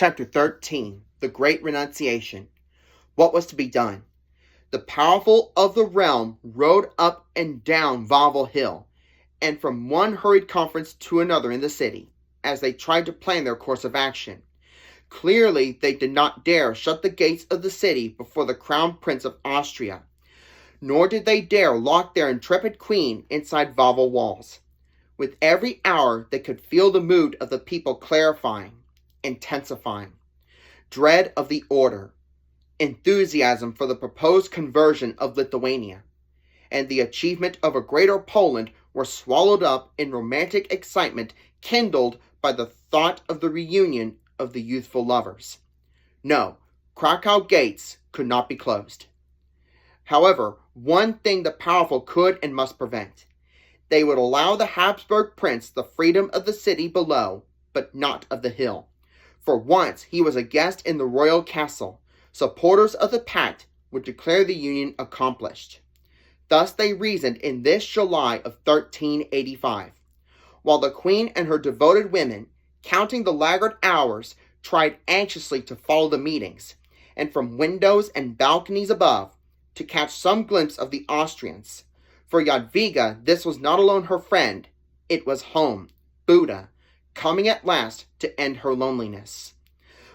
Chapter 13, The Great Renunciation. What was to be done? The powerful of the realm rode up and down Wawel Hill, and from one hurried conference to another in the city, as they tried to plan their course of action. Clearly, they did not dare shut the gates of the city before the crown prince of Austria, nor did they dare lock their intrepid queen inside Wawel walls. With every hour, they could feel the mood of the people clarifying, intensifying. Dread of the order, enthusiasm for the proposed conversion of Lithuania, and the achievement of a greater Poland were swallowed up in romantic excitement kindled by the thought of the reunion of the youthful lovers. No, Krakow gates could not be closed. However, one thing the powerful could and must prevent. They would allow the Habsburg prince the freedom of the city below, but not of the hill. For once he was a guest in the royal castle, supporters of the pact would declare the union accomplished. Thus they reasoned in this July of 1385, while the queen and her devoted women, counting the laggard hours, tried anxiously to follow the meetings, and from windows and balconies above, to catch some glimpse of the Austrians. For Jadwiga, this was not alone her friend, it was home, Buda, coming at last to end her loneliness.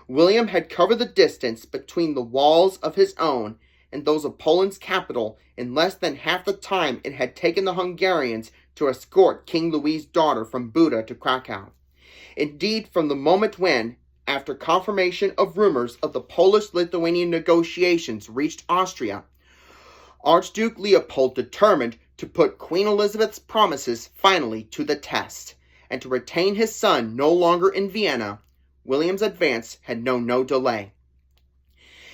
William had covered the distance between the walls of his own and those of Poland's capital in less than half the time it had taken the Hungarians to escort King Louis's daughter from Buda to Krakow. Indeed, from the moment when, after confirmation of rumors of the Polish-Lithuanian negotiations reached Austria, Archduke Leopold determined to put Queen Elizabeth's promises finally to the test, and to retain his son no longer in Vienna, William's advance had known no delay.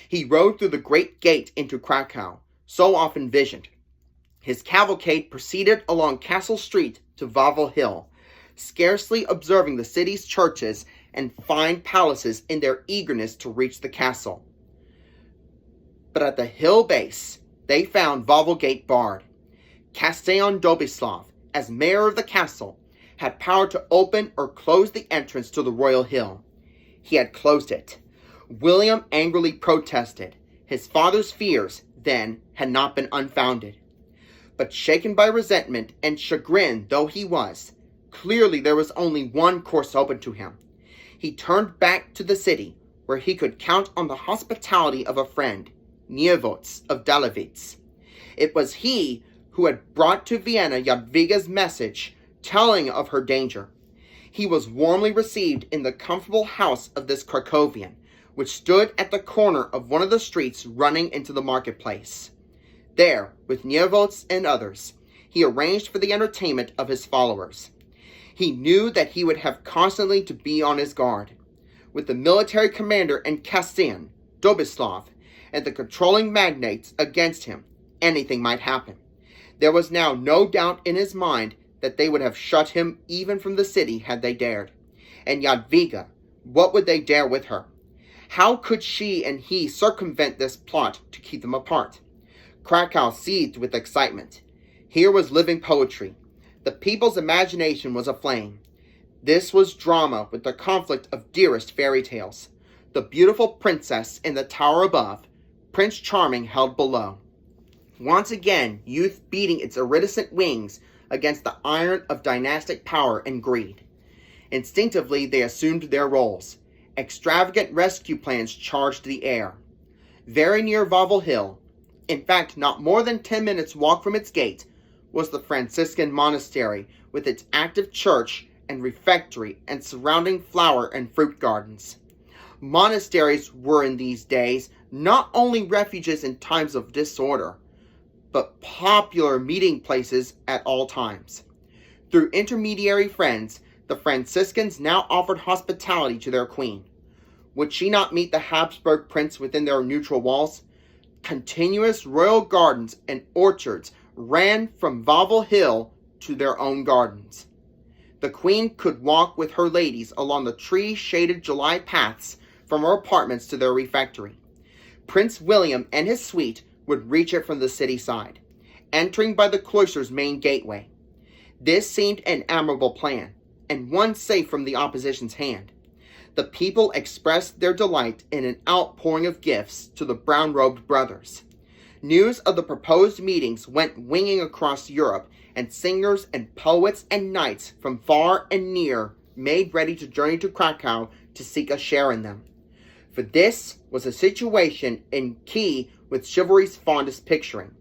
He rode through the great gate into Krakow, so often visioned. His cavalcade proceeded along Castle Street to Wawel Hill, scarcely observing the city's churches and fine palaces in their eagerness to reach the castle. But at the hill base, they found Wawel Gate barred. Kasteon Dobislav, as mayor of the castle, had power to open or close the entrance to the royal hill. He had closed it. William angrily protested. His father's fears, then, had not been unfounded. But shaken by resentment and chagrin though he was, clearly there was only one course open to him. He turned back to the city, where he could count on the hospitality of a friend, Niewoz of Dalewitz. It was he who had brought to Vienna Jadwiga's message, telling of her danger. He was warmly received in the comfortable house of this Krakowian, which stood at the corner of one of the streets running into the marketplace. There, with Niewoz and others, he arranged for the entertainment of his followers. He knew that he would have constantly to be on his guard. With the military commander and Kasteon, Dobislav, and the controlling magnates against him, anything might happen. There was now no doubt in his mind that they would have shut him even from the city had they dared. And Jadwiga, what would they dare with her? How could she and he circumvent this plot to keep them apart? Krakow seethed with excitement. Here was living poetry. The people's imagination was aflame. This was drama with the conflict of dearest fairy tales. The beautiful princess in the tower above, Prince Charming held below. Once again, youth beating its iridescent wings against the iron of dynastic power and greed. Instinctively, they assumed their roles. Extravagant rescue plans charged the air. Very near Wawel Hill, in fact not more than 10 minutes' walk from its gate, was the Franciscan monastery with its active church and refectory and surrounding flower and fruit gardens. Monasteries were in these days not only refuges in times of disorder, but popular meeting places at all times. Through intermediary friends, the Franciscans now offered hospitality to their queen. Would she not meet the Habsburg prince within their neutral walls? Continuous royal gardens and orchards ran from Wawel Hill to their own gardens. The queen could walk with her ladies along the tree-shaded July paths from her apartments to their refectory. Prince William and his suite would reach it from the city side, entering by the cloister's main gateway. This seemed an admirable plan, and one safe from the opposition's hand. The people expressed their delight in an outpouring of gifts to the brown-robed brothers. News of the proposed meetings went winging across Europe, and singers and poets and knights from far and near made ready to journey to Krakow to seek a share in them. For this was a situation in key with chivalry's fondest picturing.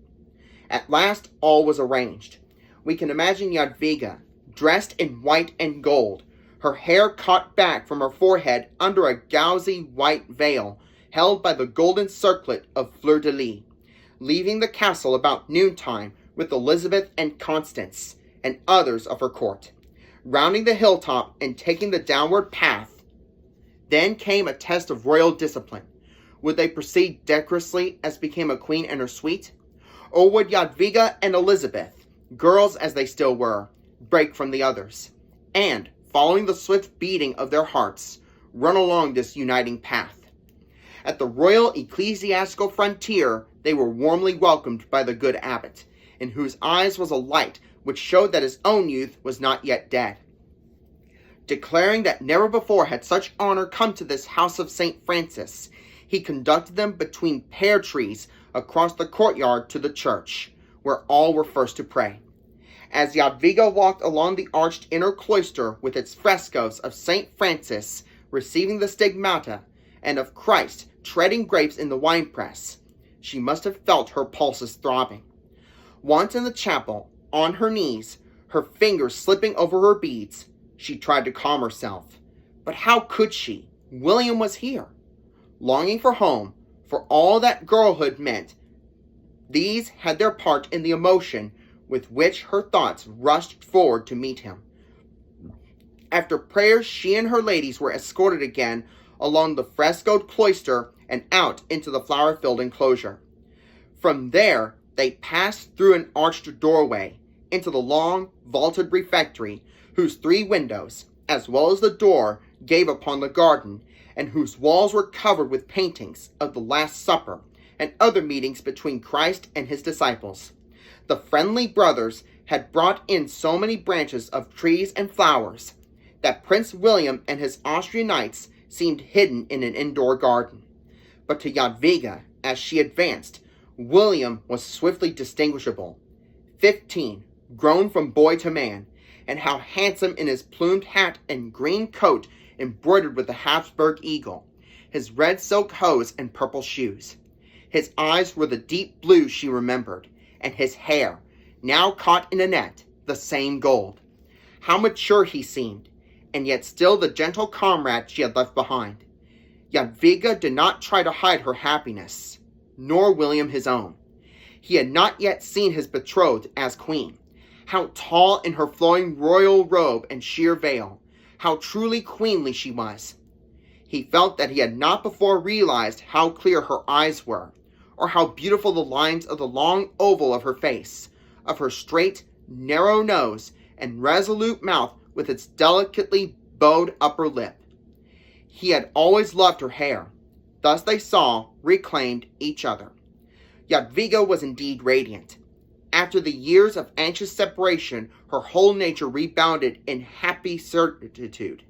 At last all was arranged. We can imagine Jadwiga, dressed in white and gold, her hair caught back from her forehead under a gauzy white veil held by the golden circlet of fleur-de-lis, leaving the castle about noontime with Elizabeth and Constance and others of her court, rounding the hilltop and taking the downward path. Then came a test of royal discipline. Would they proceed decorously as became a queen and her suite? Or would Jadwiga and Elizabeth, girls as they still were, break from the others, and, following the swift beating of their hearts, run along this uniting path? At the royal ecclesiastical frontier, they were warmly welcomed by the good abbot, in whose eyes was a light which showed that his own youth was not yet dead. Declaring that never before had such honor come to this house of St. Francis, he conducted them between pear trees across the courtyard to the church, where all were first to pray. As Jadwiga walked along the arched inner cloister with its frescoes of St. Francis receiving the stigmata, and of Christ treading grapes in the winepress, she must have felt her pulses throbbing. Once in the chapel, on her knees, her fingers slipping over her beads, she tried to calm herself. But how could she? William was here. Longing for home, for all that girlhood meant, these had their part in the emotion with which her thoughts rushed forward to meet him. After prayers, she and her ladies were escorted again along the frescoed cloister and out into the flower-filled enclosure. From there, they passed through an arched doorway into the long, vaulted refectory, whose 3 windows, as well as the door, gave upon the garden, and whose walls were covered with paintings of the Last Supper and other meetings between Christ and his disciples. The friendly brothers had brought in so many branches of trees and flowers that Prince William and his Austrian knights seemed hidden in an indoor garden. But to Jadwiga, as she advanced, William was swiftly distinguishable. 15, grown from boy to man, and how handsome in his plumed hat and green coat embroidered with the Habsburg eagle, his red silk hose and purple shoes. His eyes were the deep blue she remembered, and his hair, now caught in a net, the same gold. How mature he seemed, and yet still the gentle comrade she had left behind. Jadwiga did not try to hide her happiness, nor William his own. He had not yet seen his betrothed as queen. How tall in her flowing royal robe and sheer veil, how truly queenly she was. He felt that he had not before realized how clear her eyes were, or how beautiful the lines of the long oval of her face, of her straight, narrow nose, and resolute mouth with its delicately bowed upper lip. He had always loved her hair. Thus they saw, reclaimed each other. Jadwiga was indeed radiant. After the years of anxious separation, her whole nature rebounded in happy certitude,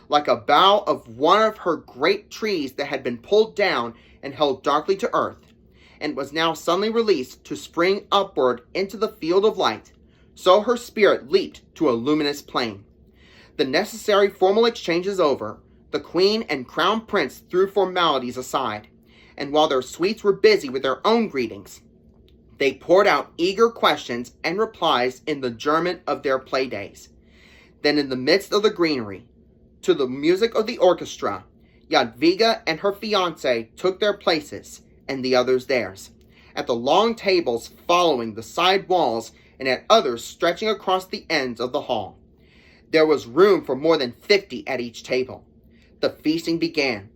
like a bough of one of her great trees that had been pulled down and held darkly to earth, and was now suddenly released to spring upward into the field of light. So her spirit leaped to a luminous plain. The necessary formal exchanges over, the queen and crown prince threw formalities aside, and while their suites were busy with their own greetings, they poured out eager questions and replies in the German of their playdays. Then in the midst of the greenery, to the music of the orchestra, Jadwiga and her fiancé took their places, and the others theirs, at the long tables following the side walls and at others stretching across the ends of the hall. There was room for more than 50 at each table. The feasting began,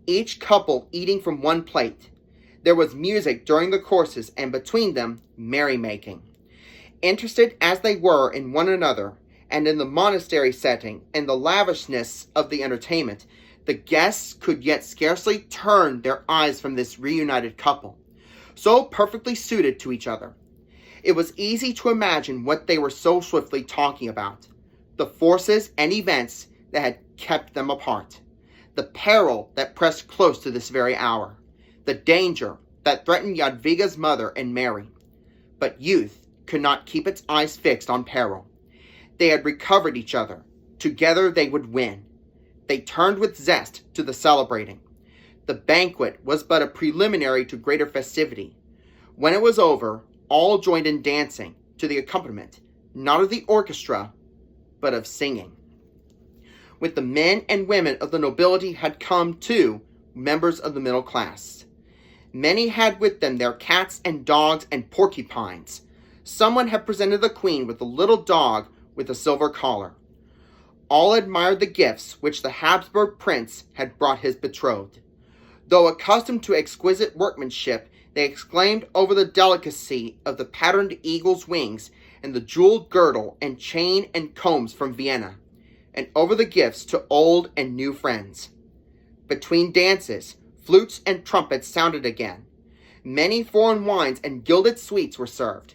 each couple eating from one plate. There was music during the courses, and between them, merrymaking. Interested as they were in one another, and in the monastery setting and the lavishness of the entertainment, the guests could yet scarcely turn their eyes from this reunited couple, so perfectly suited to each other. It was easy to imagine what they were so swiftly talking about, the forces and events that had kept them apart, the peril that pressed close to this very hour, the danger that threatened Jadwiga's mother and Mary. But youth could not keep its eyes fixed on peril. They had recovered each other. Together they would win. They turned with zest to the celebrating. The banquet was but a preliminary to greater festivity. When it was over, all joined in dancing to the accompaniment, not of the orchestra, but of singing. With the men and women of the nobility had come, too, members of the middle class. Many had with them their cats and dogs and porcupines. Someone had presented the queen with a little dog with a silver collar. All admired the gifts which the Habsburg prince had brought his betrothed. Though accustomed to exquisite workmanship, they exclaimed over the delicacy of the patterned eagle's wings and the jeweled girdle and chain and combs from Vienna, and over the gifts to old and new friends. Between dances, flutes and trumpets sounded again. Many foreign wines and gilded sweets were served.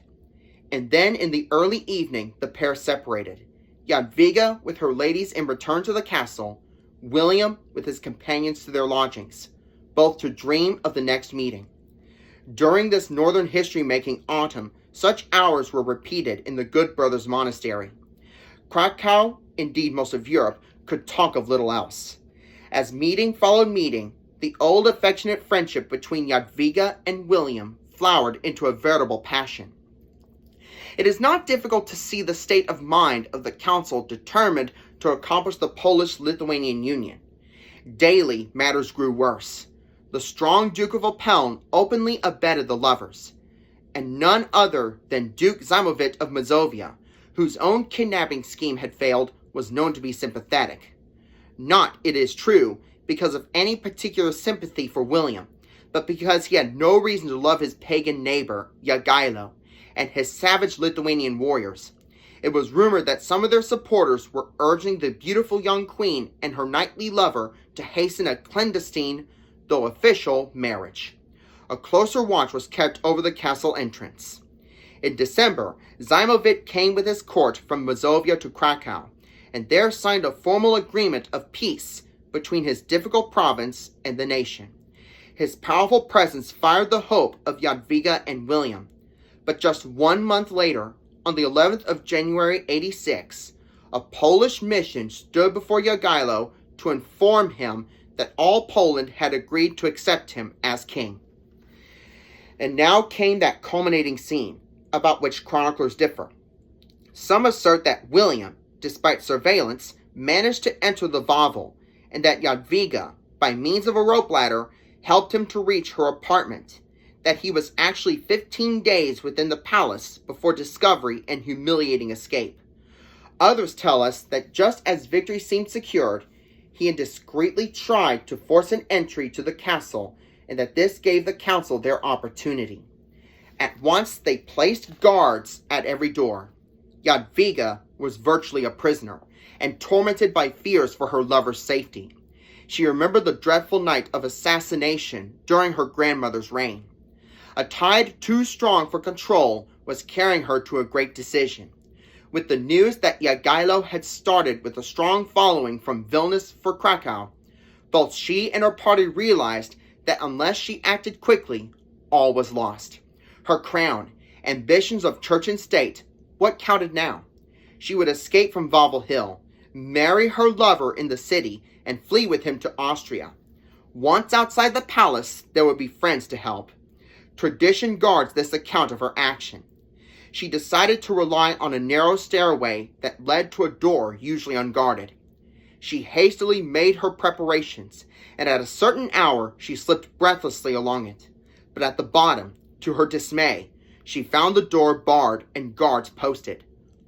And then in the early evening the pair separated, Jadwiga with her ladies in return to the castle, William with his companions to their lodgings, both to dream of the next meeting. During this northern history-making autumn, such hours were repeated in the Good Brothers Monastery. Krakow, indeed most of Europe, could talk of little else. As meeting followed meeting, the old affectionate friendship between Jadwiga and William flowered into a veritable passion. It is not difficult to see the state of mind of the council determined to accomplish the Polish-Lithuanian Union. Daily matters grew worse. The strong Duke of Opeln openly abetted the lovers, and none other than Duke Zaimowit of Mazovia, whose own kidnapping scheme had failed, was known to be sympathetic. Not, it is true, because of any particular sympathy for William, but because he had no reason to love his pagan neighbor, Jogailo, and his savage Lithuanian warriors. It was rumored that some of their supporters were urging the beautiful young queen and her knightly lover to hasten a clandestine, though official, marriage. A closer watch was kept over the castle entrance. In December, Zaimowit came with his court from Mazovia to Krakow, and there signed a formal agreement of peace between his difficult province and the nation. His powerful presence fired the hope of Jadwiga and William. But just 1 month later, on the 11th of January 86, a Polish mission stood before Jogailo to inform him that all Poland had agreed to accept him as king. And now came that culminating scene, about which chroniclers differ. Some assert that William, despite surveillance, managed to enter the Wawel, and that Jadwiga, by means of a rope ladder, helped him to reach her apartment, that he was actually 15 days within the palace before discovery and humiliating escape. Others tell us that just as victory seemed secured, he had discreetly tried to force an entry to the castle, and that this gave the council their opportunity. At once they placed guards at every door. Jadwiga was virtually a prisoner, and tormented by fears for her lover's safety. She remembered the dreadful night of assassination during her grandmother's reign. A tide too strong for control was carrying her to a great decision. With the news that Jogailo had started with a strong following from Vilnius for Krakow, both she and her party realized that unless she acted quickly, all was lost. Her crown, ambitions of church and state, what counted now? She would escape from Wawel Hill, marry her lover in the city, and flee with him to Austria. Once outside the palace, there would be friends to help. Tradition guards this account of her action. She decided to rely on a narrow stairway that led to a door usually unguarded. She hastily made her preparations, and at a certain hour she slipped breathlessly along it. But at the bottom, to her dismay, she found the door barred and guards posted.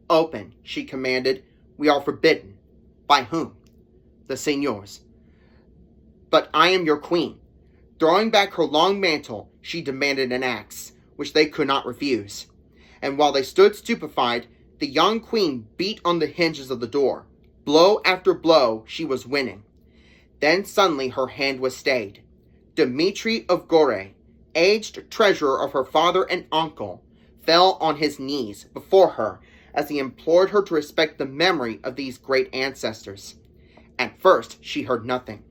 "Open," she commanded. "We are forbidden." "By whom?" "The seigneurs." "But I am your queen." Throwing back her long mantle, she demanded an axe, which they could not refuse. And while they stood stupefied, the young queen beat on the hinges of the door. Blow after blow, she was winning. Then suddenly her hand was stayed. Dmitri of Gore, aged treasurer of her father and uncle, fell on his knees before her as he implored her to respect the memory of these great ancestors. At first she heard nothing,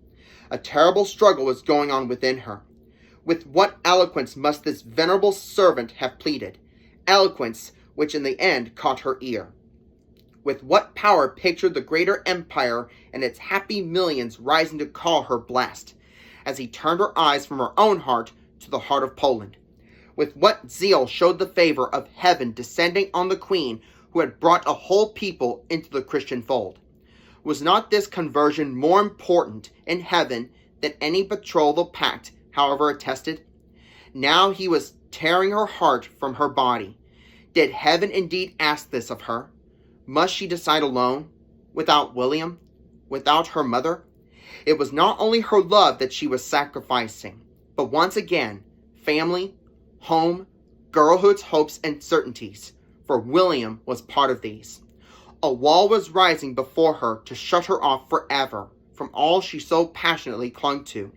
A terrible struggle was going on within her. With what eloquence must this venerable servant have pleaded, eloquence which in the end caught her ear. With what power pictured the greater empire and its happy millions rising to call her blessed, as he turned her eyes from her own heart to the heart of Poland. With what zeal showed the favor of heaven descending on the queen who had brought a whole people into the Christian fold. Was not this conversion more important in heaven than any betrothal pact, however attested? Now he was tearing her heart from her body. Did heaven indeed ask this of her? Must she decide alone, without William, without her mother? It was not only her love that she was sacrificing, but once again, family, home, girlhood's hopes and certainties, for William was part of these. A wall was rising before her to shut her off forever from all she so passionately clung to.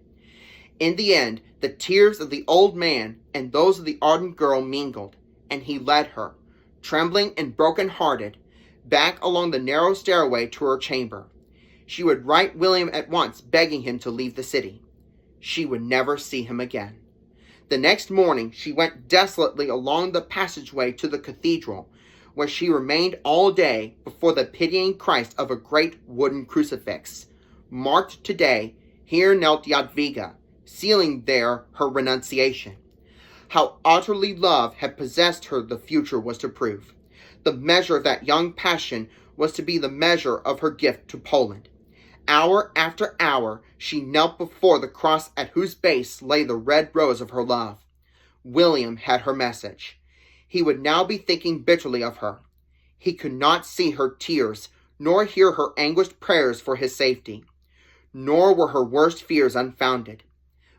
In the end, the tears of the old man and those of the ardent girl mingled, and he led her, trembling and broken-hearted, back along the narrow stairway to her chamber. She would write William at once, begging him to leave the city. She would never see him again. The next morning she went desolately along the passageway to the cathedral, where she remained all day before the pitying Christ of a great wooden crucifix. Marked today, here knelt Jadwiga, sealing there her renunciation. How utterly love had possessed her the future was to prove. The measure of that young passion was to be the measure of her gift to Poland. Hour after hour she knelt before the cross at whose base lay the red rose of her love. William had her message. He would now be thinking bitterly of her. He could not see her tears, nor hear her anguished prayers for his safety. Nor were her worst fears unfounded.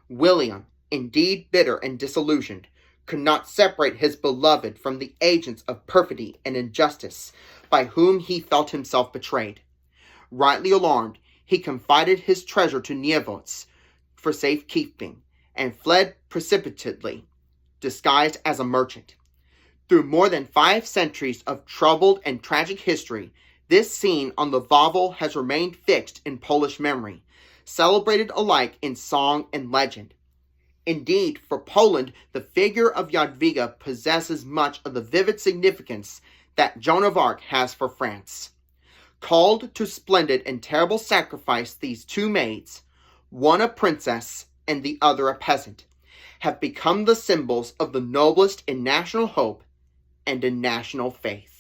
William, indeed bitter and disillusioned, could not separate his beloved from the agents of perfidy and injustice by whom he felt himself betrayed. Rightly alarmed, he confided his treasure to Niewosz for safekeeping, and fled precipitately, disguised as a merchant. Through more than 5 centuries of troubled and tragic history, this scene on the Wawel has remained fixed in Polish memory, celebrated alike in song and legend. Indeed, for Poland, the figure of Jadwiga possesses much of the vivid significance that Joan of Arc has for France. Called to splendid and terrible sacrifice, these 2 maids, one a princess and the other a peasant, have become the symbols of the noblest in national hope and in national faith.